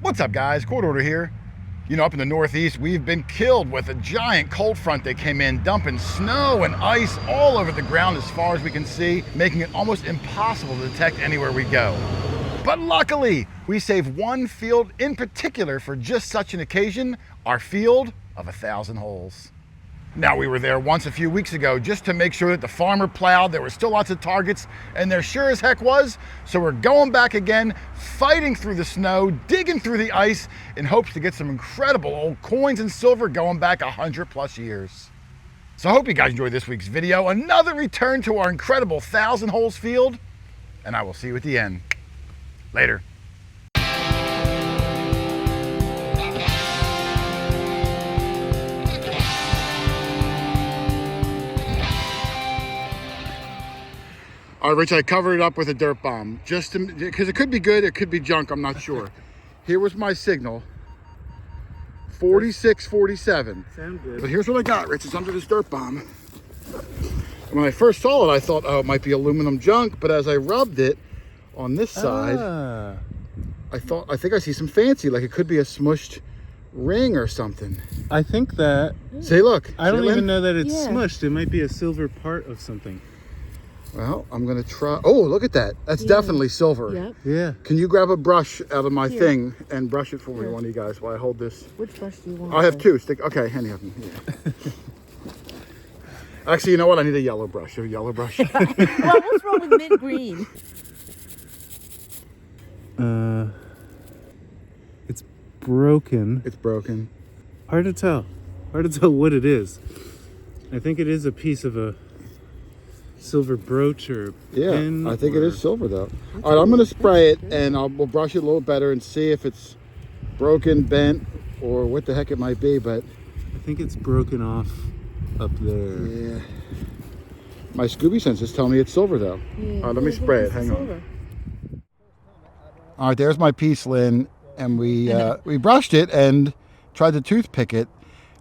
What's up, guys? Hoarder here. You know, up in the Northeast, we've been killed with a giant cold front that came in, dumping snow and ice all over the ground as far as we can see, making it almost impossible to detect anywhere we go. But luckily, we saved one field in particular for just such an occasion, our field of 1,000 holes. Now, we were there once a few weeks ago just to make sure that the farmer plowed, there were still lots of targets, and there sure as heck was. So we're going back again, fighting through the snow, digging through the ice in hopes to get some incredible old coins and silver going back 100+ years. So I hope you guys enjoyed this week's video. Another return to our incredible 1,000 holes field, and I will see you at the end. Later. All right, Rich, I covered it up with a dirt bomb, just because it could be good, it could be junk, I'm not sure. Here was my signal, 4647. Sound good. But here's what I got, Rich, it's under this dirt bomb. When I first saw it, I thought, oh, it might be aluminum junk, but as I rubbed it on this side, I think I see some fancy, like it could be a smushed ring or something. I think that. See, look. I don't even know that it's smushed. It might be a silver part of something. Well, I'm gonna try. Oh, look at that. That's definitely silver. Yep. Yeah. Can you grab a brush out of my thing and brush it for me, one of you guys, while I hold this? Which brush do you want? I have two. Okay, any of them. Yeah. Actually, you know what? I need a yellow brush. A yellow brush. Well, what's wrong with mint green? It's broken. It's broken. Hard to tell. Hard to tell what it is. I think it is a piece of a silver brooch or pin. I think it is silver though. All right, I'm gonna spray it and we'll brush it a little better and see if it's broken, bent, or what the heck it might be. But I think it's broken off up there. yeah, my Scooby sense is telling me it's silver though. Yeah, All right, let me spray it. Hang on. All right, there's my piece, Lynn, and we brushed it and tried to toothpick it.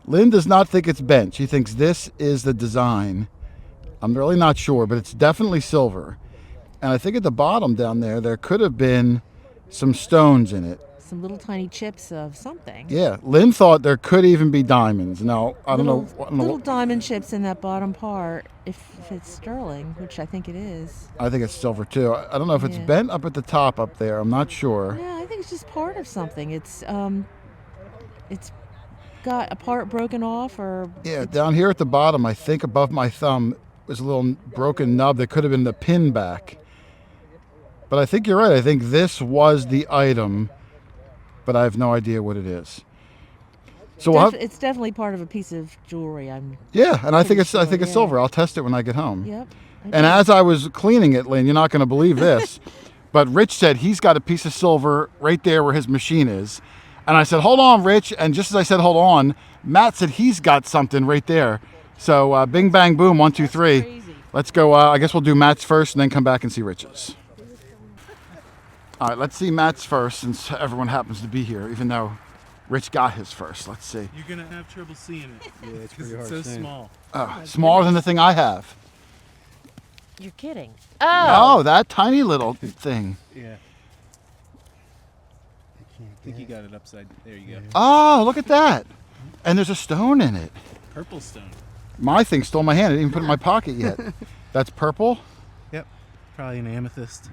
Lynn does not think it's bent. She thinks this is the design. I'm really not sure, but it's definitely silver. And I think at the bottom down there could have been some stones in it. Some little tiny chips of something. Yeah, Lynn thought there could even be diamonds. Now, I don't know. Little diamond chips in that bottom part, if it's sterling, which I think it is. I think it's silver too. I don't know if it's bent up at the top up there. I'm not sure. Yeah, I think it's just part of something. It's got a part broken off, or Yeah, down here at the bottom, I think above my thumb, was a little broken nub that could have been the pin back. But I think you're right. I think this was the item, but I have no idea what it is. So it's definitely part of a piece of jewelry. Yeah, and I think it's silver. I'll test it when I get home. Yep. And as I was cleaning it, Lynn, you're not going to believe this, but Rich said he's got a piece of silver right there where his machine is. And I said, hold on, Rich. And just as I said, hold on, Matt said he's got something right there. So bing, bang, boom, 1, 2, 3. Crazy. Let's go. I guess we'll do Matt's first and then come back and see Rich's. All right, let's see Matt's first since everyone happens to be here, even though Rich got his first. Let's see. You're going to have trouble seeing it. Yeah, it's pretty hard. It's so seeing. small. Smaller than the thing I have. You're kidding. Oh, that tiny little thing. Yeah. I think you got it upside. There you go. Oh, look at that. And there's a stone in it. Purple stone. My thing stole my hand. I didn't even put it in my pocket yet. That's purple. Yep. Probably an amethyst.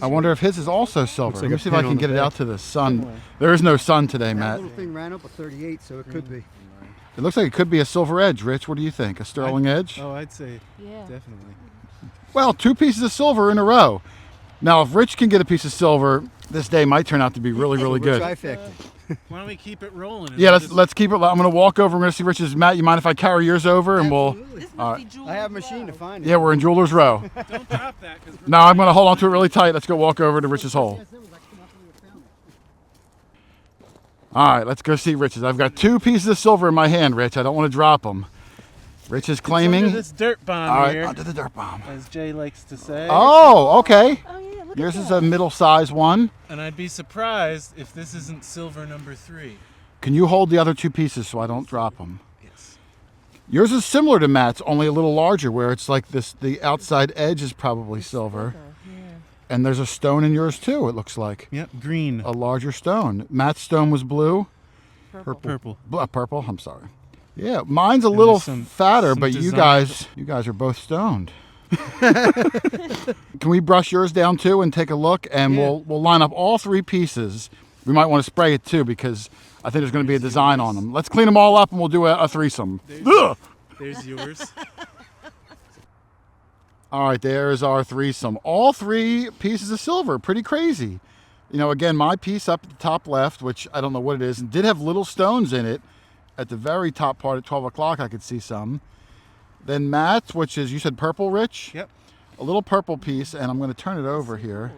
I wonder if his is also silver. like Let me a see if I pin can on get the it back. out to the sun. There is no sun today, That Matt. little thing ran up a 38, so it could be. It looks like it could be a silver edge. Rich, what do you think? A sterling edge? Oh, I'd say Yeah. definitely. Well, 2 pieces of silver in a row. Now, if Rich can get a piece of silver, this day might turn out to be really, really good. Trifecta. Why don't we keep it rolling? Yeah, let's keep it. I'm going to walk over. I'm going to see Rich's. Matt, you mind if I carry yours over and we'll? Absolutely. All right. I have a machine to find it. Yeah, we're in Jeweler's Row. Don't drop that. No, I'm going to hold on to it really tight. Let's go walk over to Rich's hole. All right, let's go see Rich's. I've got 2 pieces of silver in my hand, Rich. I don't want to drop them. Rich is claiming. Under this dirt bomb All right, here, under the dirt bomb. as Jay likes to say. Oh, okay. Oh yeah, look Yours at is that. a middle-sized one. And I'd be surprised if this isn't silver number 3. Can you hold the other 2 pieces so I don't drop them? Yes. Yours is similar to Matt's, only a little larger, where it's like this. The outside edge is probably silver. Yeah. And there's a stone in yours too, it looks like. Yep, green. A larger stone. Matt's stone was blue. Purple. Purple, I'm sorry. Yeah, mine's a And little there's some fatter, but you design. guys are both stoned. Can we brush yours down too and take a look? And Yeah. we'll line up all 3 pieces. We might want to spray it too because I think there's going to be a design on them. Let's clean them all up and we'll do a threesome. Ugh! There's yours. All right, there's our threesome. All 3 pieces of silver, pretty crazy. You know, again, my piece up at the top left, which I don't know what it is, did have little stones in it. At the very top part at 12 o'clock, I could see some. Then Matt's, which is, you said purple, Rich? Yep. A little purple piece, and I'm going to turn it over here.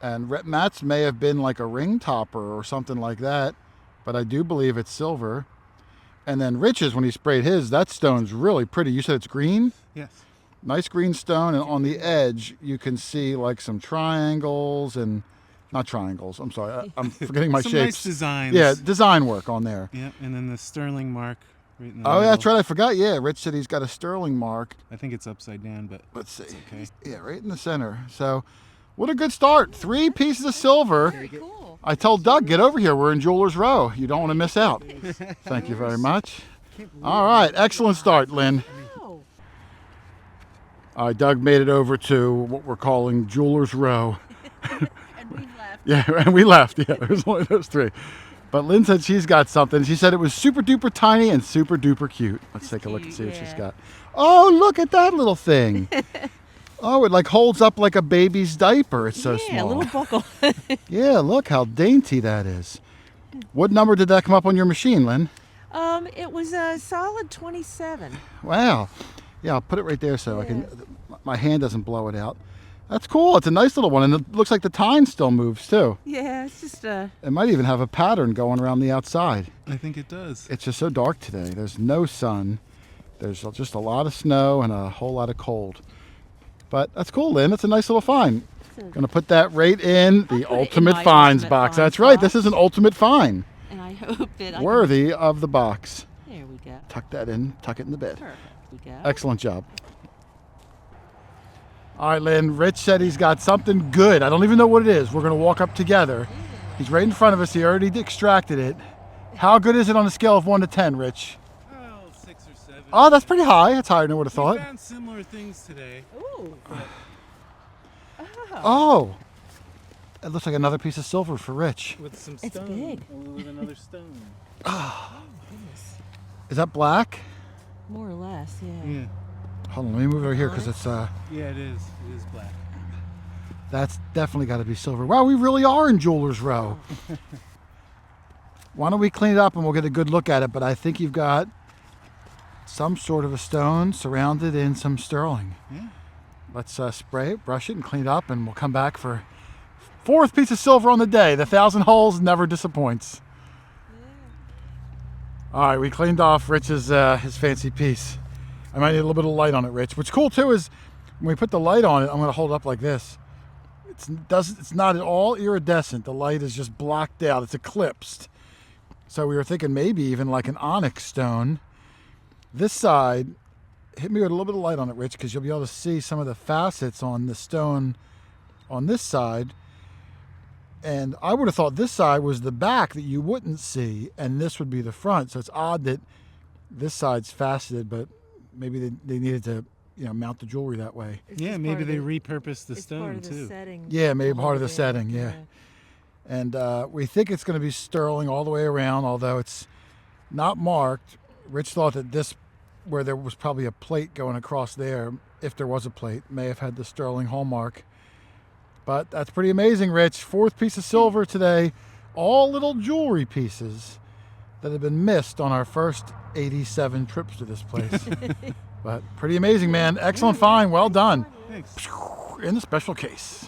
And Matt's may have been like a ring topper or something like that, but I do believe it's silver. And then Rich's, when he sprayed his, that stone's really pretty. You said it's green? Yes. Nice green stone, and on the edge you can see like some triangles and not triangles. I'm sorry, I'm forgetting my Some shapes. nice designs. Yeah, design work on there. Yep, and then the sterling mark right in the Oh, middle. yeah, that's right. I forgot. Yeah, Rich said he's got a sterling mark. I think it's upside down, but Let's see. okay. Yeah, right in the center. So, what a good start. 3 pieces of silver. Very cool. I told Doug, get over here. We're in Jeweler's Row. You don't want to miss out. Thank you very much. All right, excellent start, Lynn. Oh, All right, Doug made it over to what we're calling Jeweler's Row. and we left. Yeah, and we left. Yeah, it was only those 3. But Lynn said she's got something. She said it was super duper tiny and super duper cute. Let's take a look and see what she's yeah. got. Oh, look at that little thing. Oh, it like holds up like a baby's diaper. It's so Yeah, a small. little buckle. Yeah, look how dainty that is. What number did that come up on your machine, Lynn? It was a solid 27. Wow. Yeah, I'll put it right there so I can, my hand doesn't blow it out. That's cool. It's a nice little one, and it looks like the tine still moves too. Yeah, it's just It might even have a pattern going around the outside. I think it does. It's just so dark today. There's no sun. There's just a lot of snow and a whole lot of cold. But that's cool, Lynn. It's a nice little find. Gonna put that right in the put it in ultimate my finds ultimate box. finds That's right. box. This is an ultimate find. and I hope that I Worthy of the box. can, there we go. Tuck that in. Tuck it in the bed. Perfect. We go. Excellent job. All right, Lynn. Rich said he's got something good. I don't even know what it is. We're gonna walk up together. He's right in front of us. He already extracted it. How good is it on a scale of 1 to 10, Rich? Oh, 6 or 7. Oh, that's pretty high. That's higher than I would have We thought. found similar things today. Ooh. Oh, it looks like another piece of silver for Rich. With some It's stone. big. With another stone. Goodness. Is that black? More or less, yeah. Yeah. Hold on, let me move it over here because it's Yeah, it is. It is black. that's definitely got to be silver. Wow, we really are in Jeweler's Row. Why don't we clean it up and we'll get a good look at it? But I think you've got some sort of a stone surrounded in some sterling. Yeah. Let's spray it, brush it, and clean it up, and we'll come back for 4th piece of silver on the day. The 1,000 holes never disappoints. All right, we cleaned off Rich's his fancy piece. I might need a little bit of light on it, Rich. What's cool too is when we put the light on it, I'm going to hold it up like this. It's not at all iridescent. The light is just blocked out. It's eclipsed. So we were thinking maybe even like an onyx stone. This side, hit me with a little bit of light on it, Rich, because you'll be able to see some of the facets on the stone on this side. And I would have thought this side was the back that you wouldn't see, and this would be the front. So it's odd that this side's faceted, but maybe they needed to, mount the jewelry that way. It's Yeah, just maybe part of they the- repurposed the it's part stone of the too. setting. Yeah, maybe part of the Yeah, setting, yeah. And we think it's going to be sterling all the way around, although it's not marked. Rich thought that this, where there was probably a plate going across there, if there was a plate, may have had the sterling hallmark. But that's pretty amazing, Rich. 4th piece of silver today. All little jewelry pieces that have been missed on our first 87 trips to this place. But pretty amazing, man. Excellent find. Well done. Thanks. In the special case.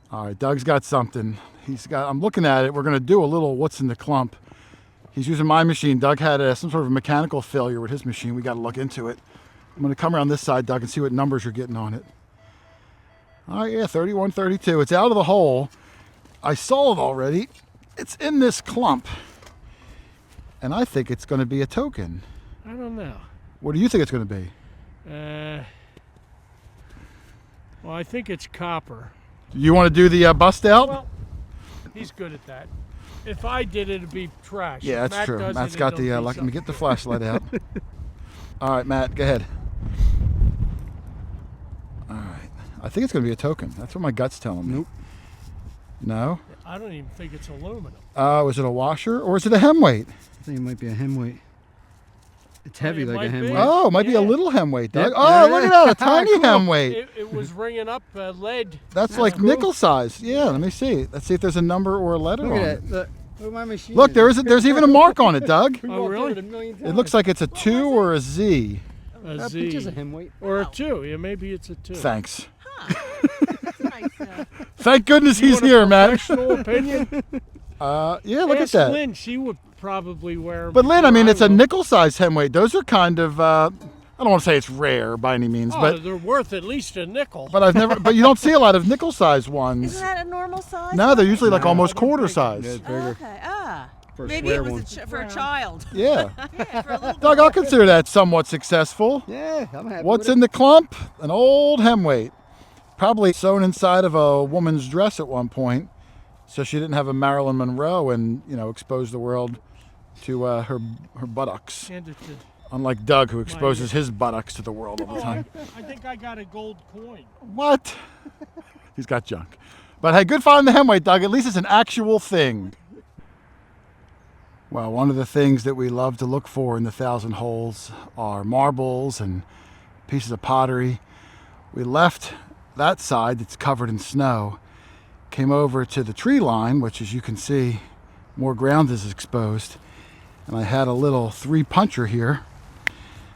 All right, Doug's got something. I'm looking at it. We're going to do a little what's in the clump. He's using my machine. Doug had some sort of mechanical failure with his machine. We got to look into it. I'm going to come around this side, Doug, and see what numbers you're getting on it. All right, yeah, 31, 32. It's out of the hole. I saw it already. It's in this clump. And I think it's going to be a token. I don't know. What do you think it's going to be? Well, I think it's copper. You want to do the bust out? Well, he's good at that. If I did it, it'd be trash. Yeah, If that's Matt true. does Matt's it, got it'll the. be Let me get the something. flashlight out. All right, Matt, go ahead. All right. I think it's going to be a token. That's what my gut's telling me. Nope. No? I don't even think it's aluminum. Was it a washer or is it a hem weight? I think it might be a hem weight. It's heavy it like a might hem be. weight. Oh, it might be a Yeah. little hem weight, Doug. Yep. Oh, Yeah, look yeah. at that, a tiny hem weight. It was ringing up lead. That's like cool. nickel size. Yeah, let me see. Let's see if there's a number or a letter Look on at it. that. Look at my machine. Look, there's even a mark on it, Doug. We Oh, walked really? over it a million times. It looks like it's a 2 or a Z. A That Z. picture's a hem weight. Or a 2. Yeah, maybe it's a 2. Thanks. That's nice. Thank goodness You he's want a here, Matt. Professional opinion? Yeah, look at Ask that. Lynn. She would probably wear 'em But Lynn, I before mean, it's a will. nickel size hem weight. Those are kind of, I don't want to say it's rare by any means, Oh, but they're worth at least a nickel. I've never, but you don't see a lot of nickel size ones. Isn't that a normal size? No, they're usually like No, almost they're quarter bigger. size. Yeah, it's Oh, bigger. okay. Ah. For a Maybe square it was one. for a child. Yeah. Yeah, for a little Doug, I'll consider that somewhat successful. Yeah, I'm happy What's with in the clump? An old hem weight. Probably sewn inside of a woman's dress at one point, so she didn't have a Marilyn Monroe and, expose the world to her buttocks. Hand it to. Unlike Doug, who exposes his buttocks to the world all the Oh, time. I think I got a gold coin. What? He's got junk. But hey, good finding the hem weight, Doug. At least it's an actual thing. Well, one of the things that we love to look for in the Thousand Holes are marbles and pieces of pottery. We left that side that's covered in snow, came over to the tree line, which, as you can see, more ground is exposed. And I had a little 3-puncher here,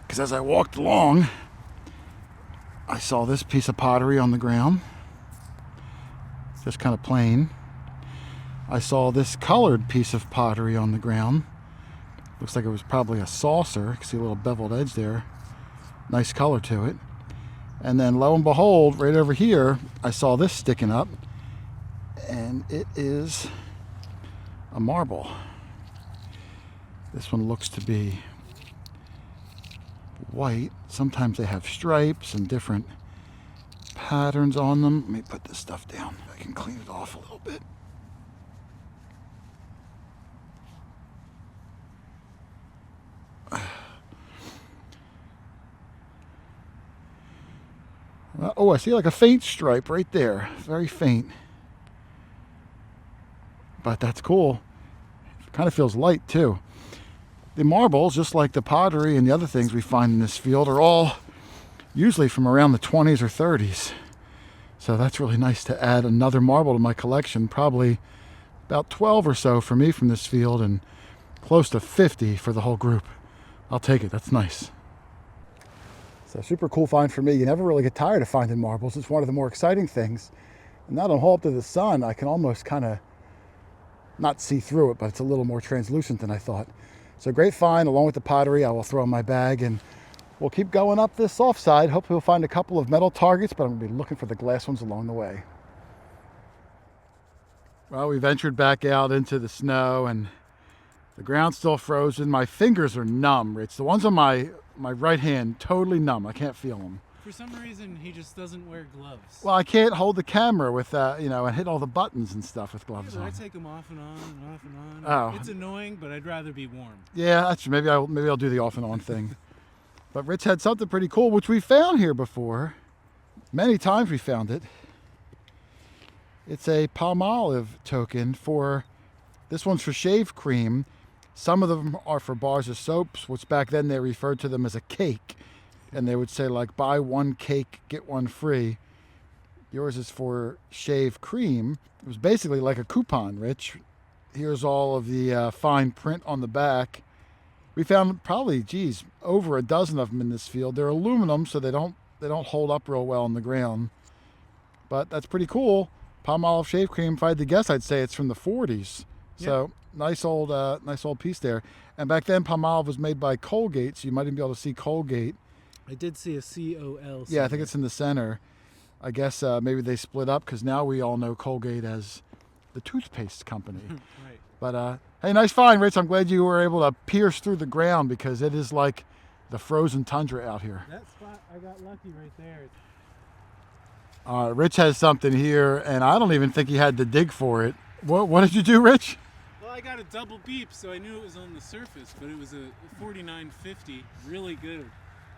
because as I walked along, I saw this piece of pottery on the ground, just kind of plain. I saw this colored piece of pottery on the ground. Looks like it was probably a saucer. You can see a little beveled edge there. Nice color to it. And then lo and behold, right over here, I saw this sticking up, and it is a marble. This one looks to be white. Sometimes they have stripes and different patterns on them. Let me put this stuff down. I can clean it off a little bit. Oh, I see like a faint stripe right there. Very faint. But that's cool. It kind of feels light too. The marbles, just like the pottery and the other things we find in this field, are all usually from around the 20s or 30s. So that's really nice to add another marble to my collection. Probably about 12 or so for me from this field and close to 50 for the whole group. I'll take it. That's nice. It's a super cool find for me. You never really get tired of finding marbles. It's one of the more exciting things. And now that I'm hauled up to the sun, I can almost kind of not see through it, but it's a little more translucent than I thought. So great find. Along with the pottery, I will throw in my bag and we'll keep going up this soft side. Hopefully we'll find a couple of metal targets, but I'm going to be looking for the glass ones along the way. Well, we ventured back out into the snow and the ground's still frozen. My fingers are numb, Rich. The ones on my right hand, totally numb. I can't feel them. For some reason, he just doesn't wear gloves. Well, I can't hold the camera with, and hit all the buttons and stuff with gloves I on. take them off and on and off and on. Oh. It's annoying, but I'd rather be warm. Yeah, that's maybe I'll do the off and on thing. But Rich had something pretty cool, which we found here before. Many times we found it. It's a Palmolive token for, this one's for shave cream. Some of them are for bars of soaps, which back then they referred to them as a cake. And they would say like, buy one cake, get one free. Yours is for shave cream. It was basically like a coupon, Rich. Here's all of the fine print on the back. We found probably, over a dozen of them in this field. They're aluminum, so they don't hold up real well on the ground. But that's pretty cool. Palmolive shave cream. If I had to guess, I'd say it's from the 40s. So nice old piece there. And back then, Palmolive was made by Colgate, so you might even be able to see Colgate. I did see a COL. Yeah, I think it's in the center. I guess maybe they split up because now we all know Colgate as the toothpaste company. Right. But hey, nice find, Rich. I'm glad you were able to pierce through the ground because it is like the frozen tundra out here. That spot, I got lucky right there. Rich has something here, and I don't even think he had to dig for it. What did you do, Rich? Well, I got a double beep, so I knew it was on the surface, but it was a 4950, really good.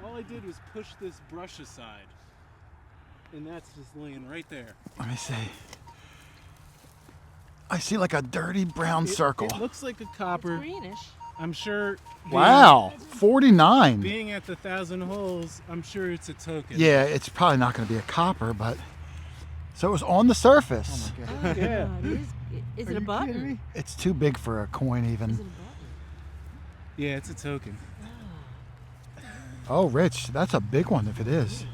All I did was push this brush aside, and that's just laying right there. Let me see. I see like a dirty brown circle. It looks like a copper. Greenish. I'm sure. Wow, 49. Being at the 1,000 holes, I'm sure it's a token. Yeah, it's probably not going to be a copper, but so it was on the surface. Oh, Yeah. God. Is it a button? It's too big for a coin Is it even. a button? Yeah, it's a token. Oh, Rich, that's a big one if it is.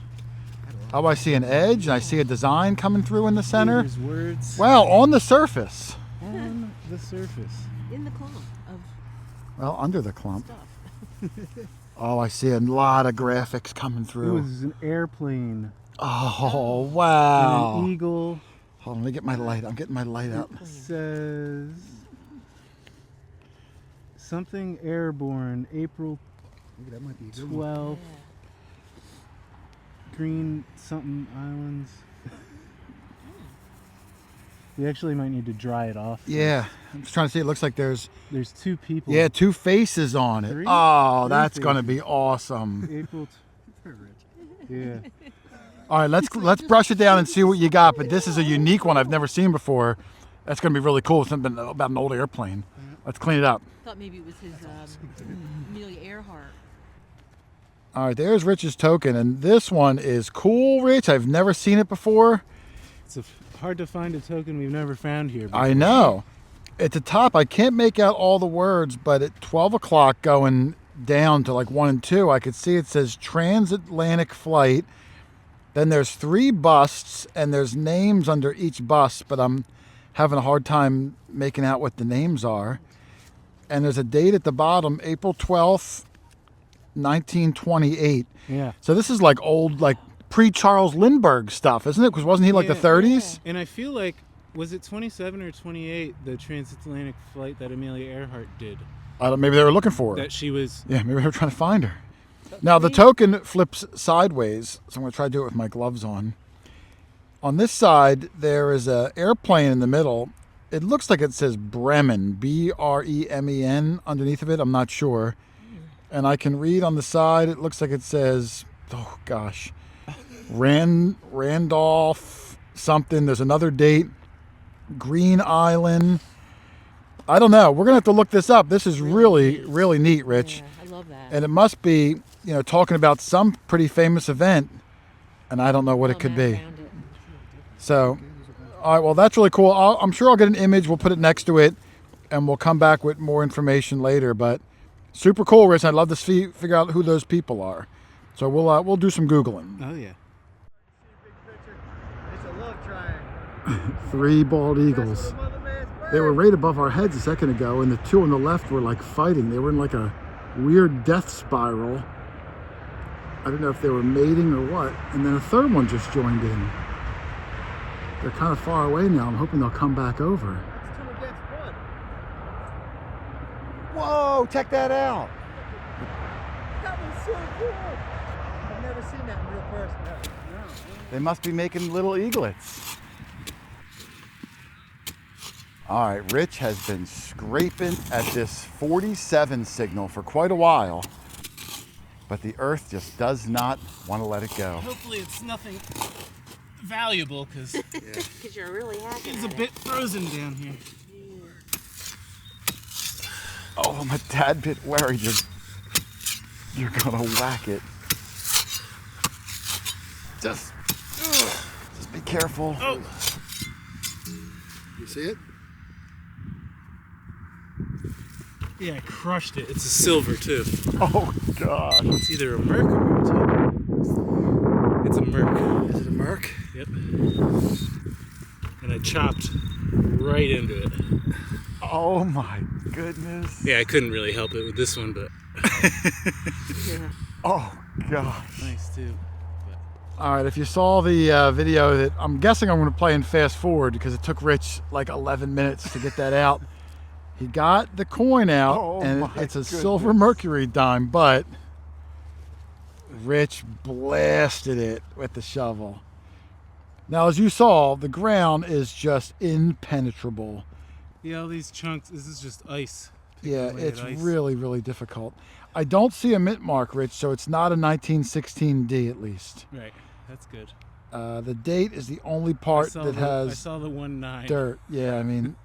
Oh, I see an edge, and I see a design coming through in the center. There's words Wow, on the surface. on the surface. In the clump of Well, under the clump. stuff. Oh, I see a lot of graphics coming It through. was an airplane, Oh, and wow. an eagle. Hold on, let me get my light. I'm getting my light up. Says something airborne, April That might be a good one. 12th, Green something islands. We actually might need to dry it off. Yeah, I'm just trying to see. It looks like there's, There's two people. yeah, 2 faces on it. Three? Oh, Three that's going to faces. be awesome. April. Yeah. All right, let's brush it down and see what you got. But this is a unique one I've never seen before. That's going to be really cool. It's something about an old airplane. Let's clean it up. Thought maybe it was his Amelia Earhart. All right, there's Rich's token, and this one is cool, Rich. I've never seen it before. It's hard to find a token we've never found here before. I know. At the top, I can't make out all the words, but at 12 o'clock going down to like 1 and 2, I could see it says transatlantic flight. Then there's 3 busts, and there's names under each bust, but I'm having a hard time making out what the names are. And there's a date at the bottom, April 12th, 1928. Yeah. So this is like old, like pre-Charles Lindbergh stuff, isn't it? Because wasn't he like the Yeah. 30s? And I feel like, was it 27 or 28, the transatlantic flight that Amelia Earhart did? I don't, maybe they were looking for her. That she was. Yeah, maybe they were trying to find her. Now the token flips sideways, so I'm going to try to do it with my gloves on. On this side, there is an airplane in the middle. It looks like it says Bremen, B-R-E-M-E-N, underneath of it. I'm not sure. And I can read on the side, it looks like it says, oh gosh, Randolph something. There's another date, Green Island. I don't know. We're going to have to look this up. This is really, really neat, Rich. Yeah, I love that. And it must be, you know, talking about some pretty famous event, and I don't know what it could be. So, all right, well, that's really cool. I'm sure I'll get an image. We'll put it next to it, and we'll come back with more information later. But super cool, Rich. I'd love to figure out who those people are. So we'll do some Googling. Oh, yeah. It's a love triangle. 3 bald eagles. They were right above our heads a second ago, and the 2 on the left were like fighting. They were in like a weird death spiral. I don't know if they were mating or what. And then a third one just joined in. They're kind of far away now. I'm hoping they'll come back over. It's 2 against 1. Whoa, check that out. That was so cool. I've never seen that in real person. No. They must be making little eaglets. All right, Rich has been scraping at this 47 signal for quite a while, but the earth just does not want to let it go. Hopefully it's nothing valuable, because Because you're really hacking it's a at bit frozen down here. Oh, I'm a tad bit worried you're gonna whack it. Just be careful. Oh. You see it? Yeah, I crushed it. It's a silver, too. Oh gosh. It's either a merc or a token. It's a merc. Is it a merc? Yep. And I chopped right into it. Oh my goodness. Yeah, I couldn't really help it with this one, but Yeah. Oh gosh. nice too. All right, if you saw the video that I'm guessing I'm going to play in fast forward because it took Rich like 11 minutes to get that out. He got the coin out, Oh, and my it's a goodness. silver mercury dime, but Rich blasted it with the shovel. Now, as you saw, the ground is just impenetrable. Yeah, all these chunks, this is just ice. Yeah, Picking away it's at ice. really, really difficult. I don't see a mint mark, Rich, so it's not a 1916D at least. Right, that's good. The date is the only I part saw that the, I has saw the 1-9. dirt. Yeah, I mean,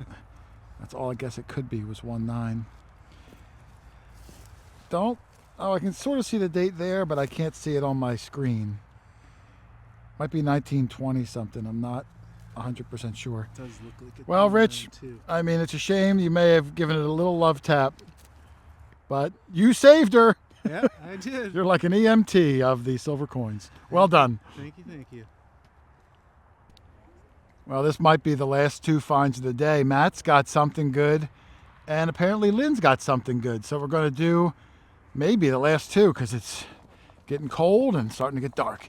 that's all I guess it could be was 19. Oh, I can sort of see the date there, but I can't see it on my screen. Might be 1920 something. I'm not 100% sure. It does look like it. Well, Rich, too. I mean, it's a shame you may have given it a little love tap, but you saved her. Yeah, I did. You're like an EMT of the silver coins. Well done. Thank you, thank you. Well, this might be the last two finds of the day. Matt's got something good, and apparently Lynn's got something good. So we're going to do maybe the last two because it's getting cold and starting to get dark.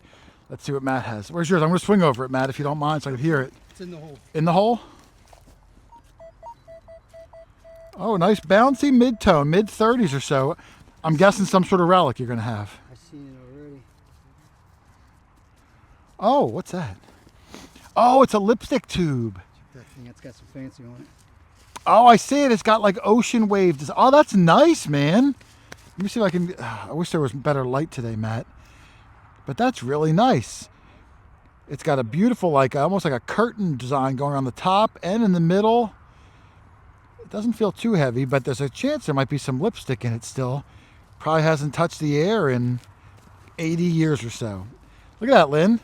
Let's see what Matt has. Where's yours? I'm going to swing over it, Matt, if you don't mind, so I can hear it. It's in the hole. In the hole? Oh, nice bouncy mid-tone, mid-30s or so. I'm guessing some sort of relic you're going to have. I've seen it already. Oh, what's that? Oh, it's a lipstick tube. That thing, it's got some fancy on it. Oh, I see it. It's got like ocean waves. Oh, that's nice, man. Let me see if I can. I wish there was better light today, Matt. But that's really nice. It's got a beautiful, like almost like a curtain design going on the top and in the middle. It doesn't feel too heavy, but there's a chance there might be some lipstick in it still. Probably hasn't touched the air in 80 years or so. Look at that, Lynn.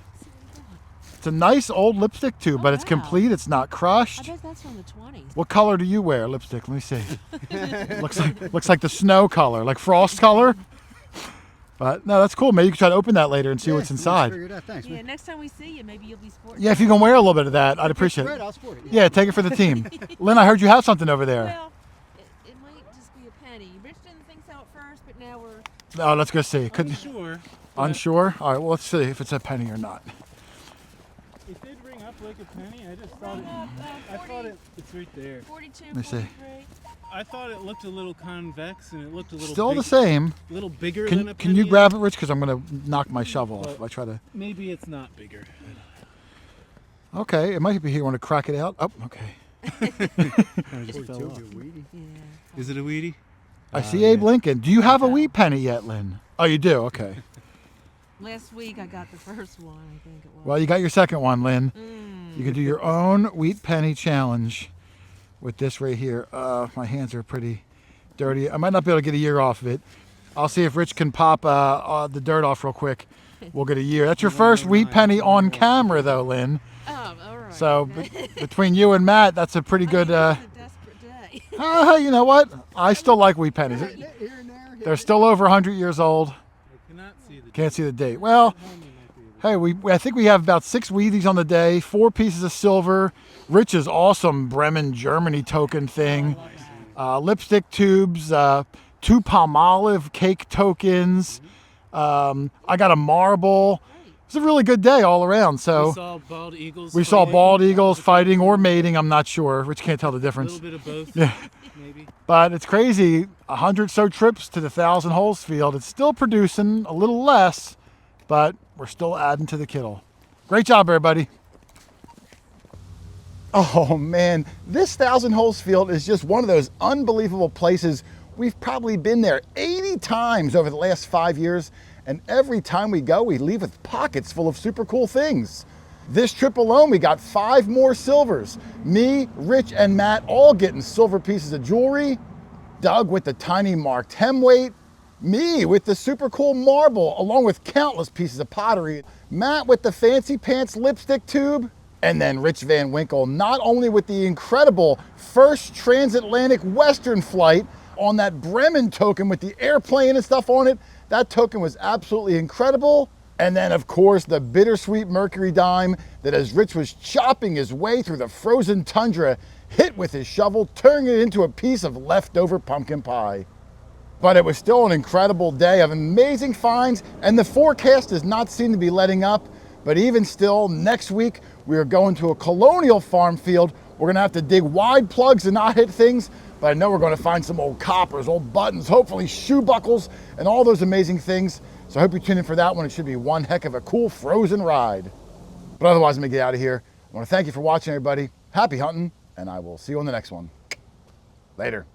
It's a nice old lipstick tube, but it's wow. complete. It's not I crushed. bet that's from the 20s. What color do you wear lipstick? Let me see. looks like the snow color, like frost color. But no, that's cool. Maybe you can try to open that later and see what's inside. Figure it out. Thanks, Yeah, man. next time we see you, maybe you'll be sporting. Yeah, if you can wear a little bit of that, I'd appreciate Fred, it. I'll sport it. Yeah, take it for the team. Lynn, I heard you have something over there. Well, it might just be a penny. Rich didn't think so at first, but now we're. Oh, let's go see. I'm sure. Unsure? All right, well, let's see if it's a penny or not. It did ring up like a penny. I just thought it. I thought it's right there. 42, Let me see. 43. I thought it looked a little convex and it looked a little Still big, the same. a little bigger than a penny. Can you grab it, Rich? Because I'm going to knock my shovel off if I try to. Maybe it's not bigger. Okay, it might be here. Want to crack it out? Oh, okay. I just fell 42, off. you're weedy. Yeah. Is it a weedy? I see Abe Lincoln. Do you have a wheat penny yet, Lynn? Oh, you do? Okay. Last week I got the first one, I think it was. Well, you got your second one, Lynn. You can do your own wheat penny challenge with this right here. My hands are pretty dirty. I might not be able to get a year off of it. I'll see if Rich can pop the dirt off real quick. We'll get a year. That's your first wheat penny on camera, though, Lynn. Oh, all right. So between you and Matt, that's a pretty good. It's a desperate day. You know what? I still like wheat pennies. Here and there. They're still over 100 years old. I cannot see the. Can't see the date. Well, hey, I think we have about 6 Wheaties on the day, 4 pieces of silver, Rich's awesome Bremen, Germany token thing, lipstick tubes, 2 Palmolive cake tokens. I got a marble. It's a really good day all around. We So saw bald eagles. we saw fighting. bald eagles fighting or mating. I'm not sure. Rich can't tell the A difference. little bit of both. Yeah. Maybe. But it's crazy. 100 so trips to the 1,000 holes field. It's still producing a little less, but we're still adding to the kittle. Great job, everybody. Oh man, this 1,000 holes field is just one of those unbelievable places. We've probably been there 80 times over the last 5 years, and every time we go, we leave with pockets full of super cool things. This trip alone, we got 5 more silvers. Me, Rich, and Matt all getting silver pieces of jewelry. Doug with the tiny marked hemweight. Me with the super cool marble, along with countless pieces of pottery. Matt with the fancy pants lipstick tube. And then Rich Van Winkle, not only with the incredible first transatlantic Western flight on that Bremen token with the airplane and stuff on it. That token was absolutely incredible. And then, of course, the bittersweet mercury dime that as Rich was chopping his way through the frozen tundra, hit with his shovel, turning it into a piece of leftover pumpkin pie. But it was still an incredible day of amazing finds, and the forecast does not seem to be letting up. But even still, next week, we are going to a colonial farm field. We're gonna have to dig wide plugs and not hit things, but I know we're gonna find some old coppers, old buttons, hopefully shoe buckles, and all those amazing things. So I hope you tune in for that one. It should be one heck of a cool frozen ride. But otherwise, I'm gonna get out of here. I want to thank you for watching, everybody. Happy hunting, and I will see you on the next one. Later.